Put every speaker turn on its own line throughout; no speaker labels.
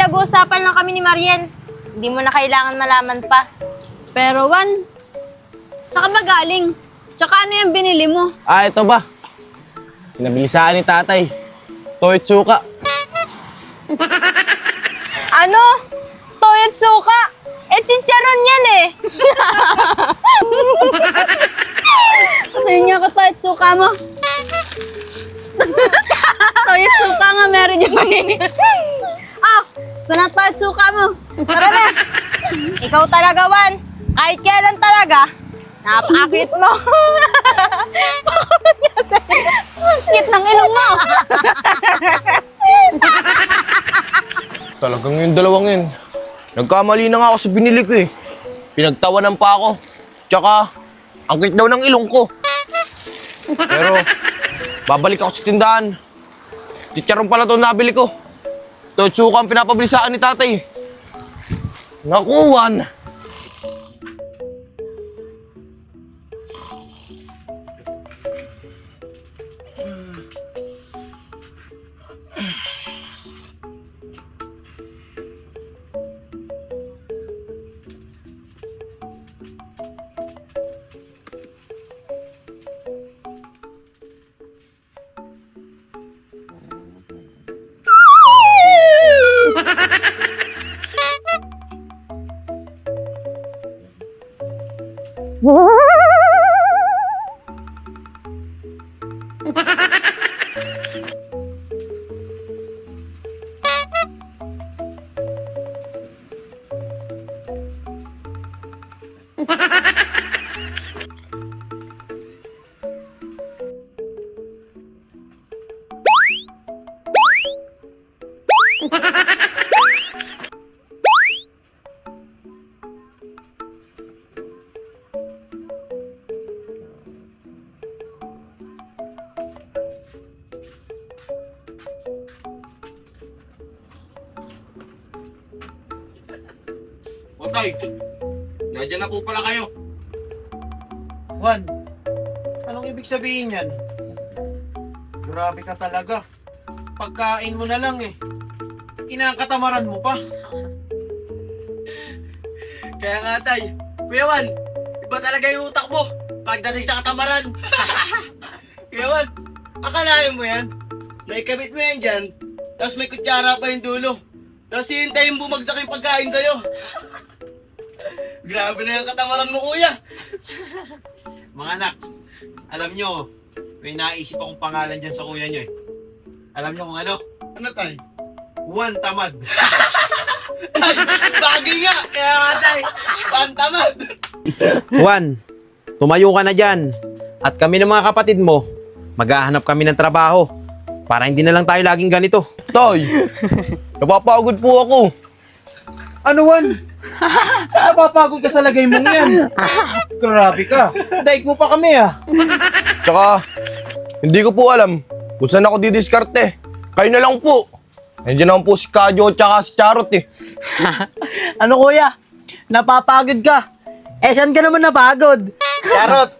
nag-uusapan lang kami ni Marian. Hindi mo na kailangan malaman pa.
Pero Juan, saan ka ba galing? Tsaka ano yung binili mo?
Ito ba? Pinabili sa akin ni tatay. Toy tsuka.
Ano? Toyot suka? Chicharon yan eh.
Patayin niya ako toyot suka mo. Toyot suka nga, Mary Joy. Sana toyot suka mo.
Tara na. Ikaw talaga, Juan. Kahit kailan talaga, napakakit mo.
Cute ng ilong mo.
Talagang yung dalawang yun. Nagkamali na nga ako sa binili ko eh. Pinagtawanan pa ako. Tsaka, ang cute daw ng ilong ko. Pero, babalik ako sa tindahan. Chicharon pala ito nabili ko. Toy tsuka ang pinapabili sa akin ni tatay. Naku, Juan. Tay, nandiyan na po pala kayo.
Juan, anong ibig sabihin yan? Grabe ka talaga. Pagkain mo na lang eh. Inakatamaran mo pa.
Kaya nga tay, Kuya Juan, iba talaga yung utak mo pagdating sa katamaran. Kuya Juan, akalain mo yan, naikabit mo yan dyan, tapos may kutsara pa yung dulo, tapos hihintayin bumagsak yung pagkain sa'yo. Grabe na yung katamaran mo, kuya.
Mga anak, alam nyo, may naisip akong pangalan dyan sa kuya nyo eh. Alam nyo kung ano?
Ano tay?
Juan Tamad.
Tay, bagay nga, kaya nga tay, pantamad.
Juan, tumayo ka na dyan. At kami ng mga kapatid mo, maghahanap kami ng trabaho. Para hindi na lang tayo laging ganito.
Tay, napapagod po ako.
Ano, Juan? Napapagod ka sa lagay mong yan. Grabe ka. Daig mo pa kami ah.
Tsaka, hindi ko po alam kung saan ako didiskarte. Kayo na lang po. Nandiyan naman po si Kadyo tsaka si Charot eh.
Ano kuya, napapagod ka? Eh saan ka naman napagod?
Charot,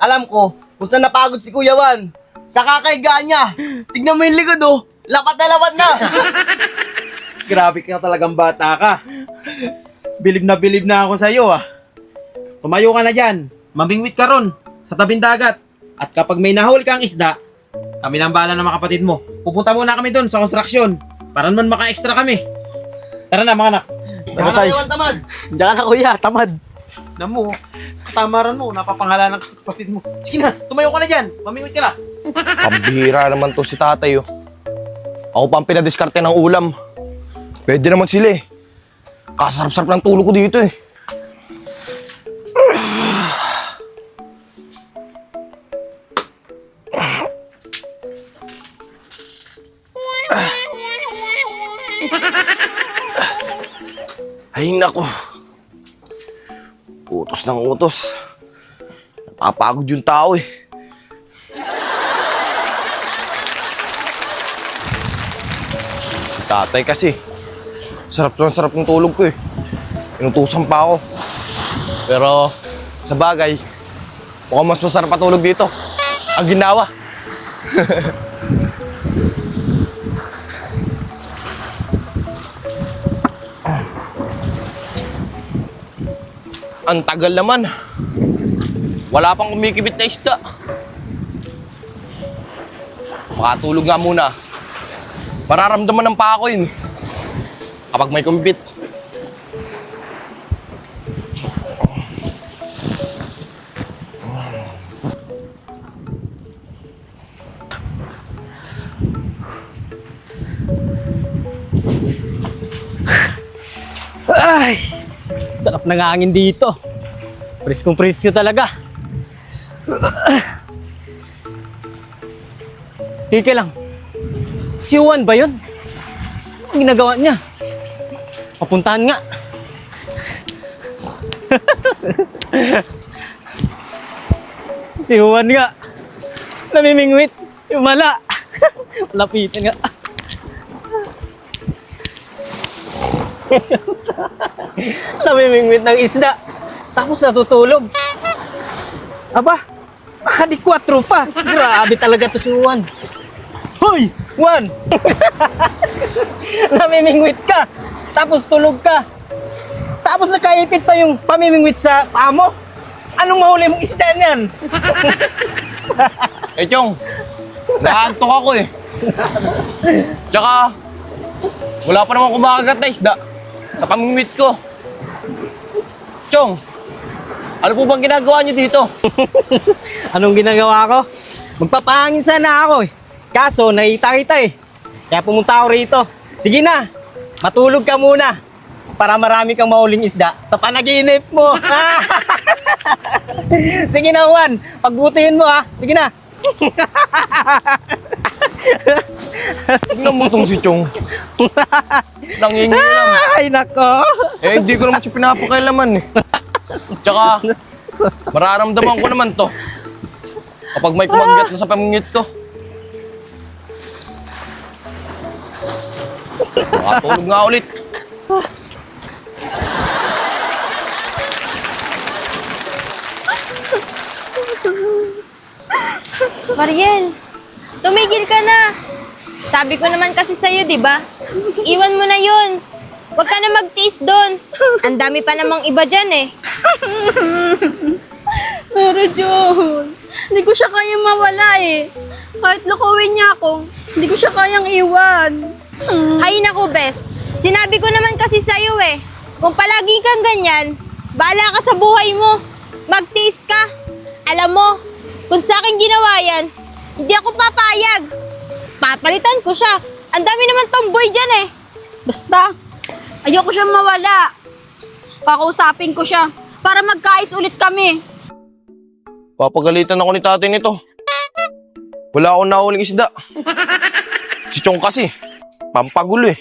alam ko kung saan napagod si Kuya Juan. Sa kakaigaan niya. Tignan mo yung likod oh. Lapat na lapat na. Grabe ka talagang bata ka. Bilib na ako sa iyo ah.
Tumayo ka na dyan. Mamingwit ka ron sa tabing dagat. At kapag may nahuli kang isda, kami nang bahala ng mga kapatid mo. Pupunta muna kami doon sa konstruksyon. Para naman maka-extra kami. Tara na mga anak.
Ano tayo? Tamad.
Diyan ka na kuya, tamad.
Alam mo, tamaran mo, napapangalan ng kapatid mo. Sige na, tumayo ka na dyan. Mamingwit ka na.
Pambihira naman to si tatay oh. Ako pa ang pinadiskarte ng ulam. Pwede naman sila eh. Kasarap-sarap ng tulog ko dito eh. Ay nako. Utos ng utos. Napapagod yung tao eh. Si tatay kasi. Sarap ng tulog ko eh. Inutusan pa ako. Pero sa bagay, mukhang mas masarap patulog dito. Ang ginawa. Ang tagal naman. Wala pang kumikibit na isda. Makatulog nga muna. Mararamdaman ng paa ko yun kapag may kumibit.
Ay, sarap ng hangin dito. Preskong-presko talaga. Teka lang. Si Juan ba yun? Ang ginagawa niya? Papuntahan nga. Si Juan nga. Namimingwit. Yung mala. Lapitan nga. Namimingwit ng isda. Tapos natutulog. Aba, baka di 4 pa. Grabe talaga to si Juan. Hoy, Juan! Namimingwit ka. Tapos tulog ka. Tapos nakaipit pa yung pamimingwit sa paa mo. Anong mahuli mong isda niyan?
Eh, Chong, naantok ako eh. Tsaka, wala pa naman kumakagat na isda sa pamingwit ko. Chong, ano po bang ginagawa niyo dito?
Anong ginagawa ko? Magpapahangin sana ako eh. Kaso, nakita kita eh. Kaya pumunta ako rito. Sige na, matulog ka muna. Para marami kang mauling isda sa panaginip mo. Sige na, Juan. Pagbutihin mo ha. Sige na.
Tignan mo tong si Chong. Nangingilam.
Ay, nako.
Eh, hindi ko naman siya pinapakailaman eh. Tsaka, mararamdaman ko naman to kapag may kumagat na sa pamingit ko. Makatulog nga ulit.
Mariel, tumigil ka na. Sabi ko naman kasi sa'yo, di ba? Iwan mo na yun. Huwag ka na magtiis doon. Ang dami pa namang iba dyan eh.
Pero John, hindi ko siya kayang mawala eh. Kahit lukawin niya ako, hindi ko siya kayang iwan.
Ay naku, Bes. Sinabi ko naman kasi sa'yo eh. Kung palagi kang ganyan, bahala ka sa buhay mo. Magtiis ka. Alam mo, kung sa akin ginawa yan, hindi ako papayag. Papalitan ko siya. Ang dami naman tomboy dyan eh.
Basta, ayoko siyang mawala. Kakausapin ko siya para magkais ulit kami.
Papagalitan ako ni tatay nito. Wala akong nahuling isda. Si Chong kasi, pampagulo eh.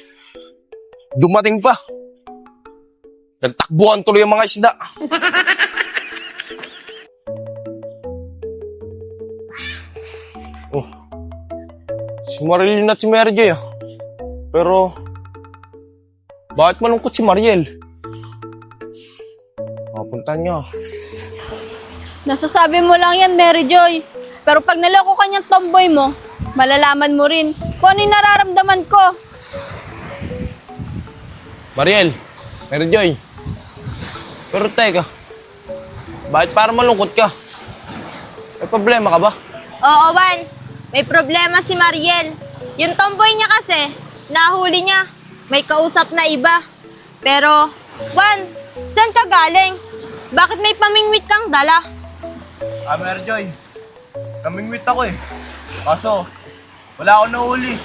Dumating pa. Nagtakbuhan tuloy ang mga isda. Oh. Si Mariel at si Mary Joy ah. Pero, bakit malungkot si Mariel? Papunta niya.
Nasasabi mo lang yan, Mary Joy. Pero pag naloko ka niyang tomboy mo, malalaman mo rin kung ano yung nararamdaman ko.
Mariel, Mary Joy. Pero teka, bakit parang malungkot ka? May problema ka ba?
Oo, Juan. May problema si Mariel. Yung tomboy niya kasi, nahuli niya. May kausap na iba. Pero, Juan, saan ka galing? Bakit may pamingwit kang dala?
Mary Joy. Namingwit ako eh. Kaso, wala akong nahuli.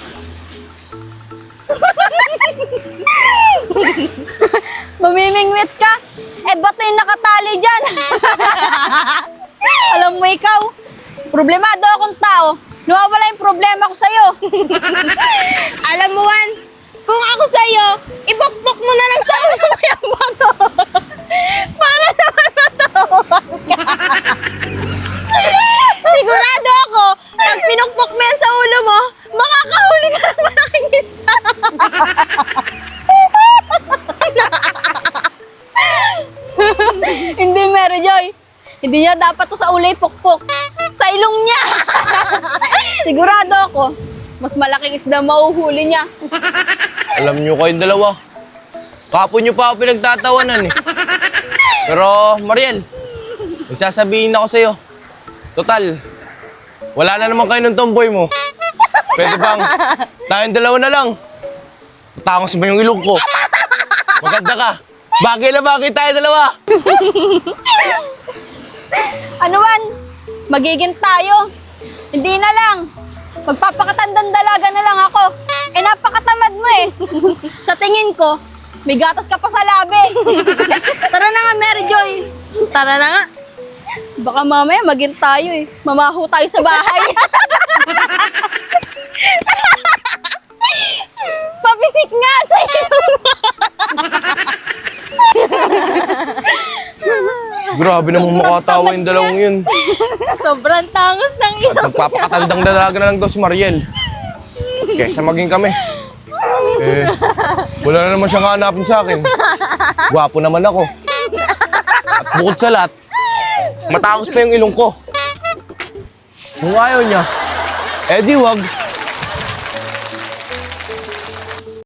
Mamimingwit ka? Eh, ba't yung nakatali dyan? Alam mo ikaw, problemado akong tao. Nawawala yung problema ko sa'yo.
Alam mo, Juan, kung ako sa'yo, ibukbok mo na lang sa ulo mo yung bato. Para naman matawan ka. Sigurado ako, pag pinukpok mo yan sa ulo mo, makakahuli ka ng malaking isda.
Hindi, Mary Joy. Hindi niya dapat to sa ulay pukpok. Sa ilong niya. Sigurado ako, mas malaking isda mauhuli niya.
Alam nyo kayong dalawa. Kapon nyo pa ako pinagtatawanan eh. Pero, Mariel, may sasabihin ako sa'yo. Total, wala na naman kayo ng tomboy mo. Pwede bang tayong dalawa na lang? Tangos ba yung ilong ko? Maganda ka. Bagay na bagay tayo dalawa.
Ano man, magiging tayo. Hindi na lang. Magpapakatandang dalaga na lang ako. Eh, napakatamad mo eh. Sa tingin ko, may gatas ka pa sa labi. Tara na nga, Mary Joy.
Tara na nga.
Baka mamaya maging tayo eh. Mamaho tayo sa bahay.
Papisik nga sa'yo.
Grabe namang makatawa yung dalawang yun.
Sobrang tangos ng ilong.
Nagpapakatandang dalaga na lang daw si Mariel. Kesa maging kami. Eh, wala na naman siyang hanapin sa akin. Gwapo naman ako. At bukod sa lahat, matangos pa yung ilong ko. Kung ayaw niya, eh di wag.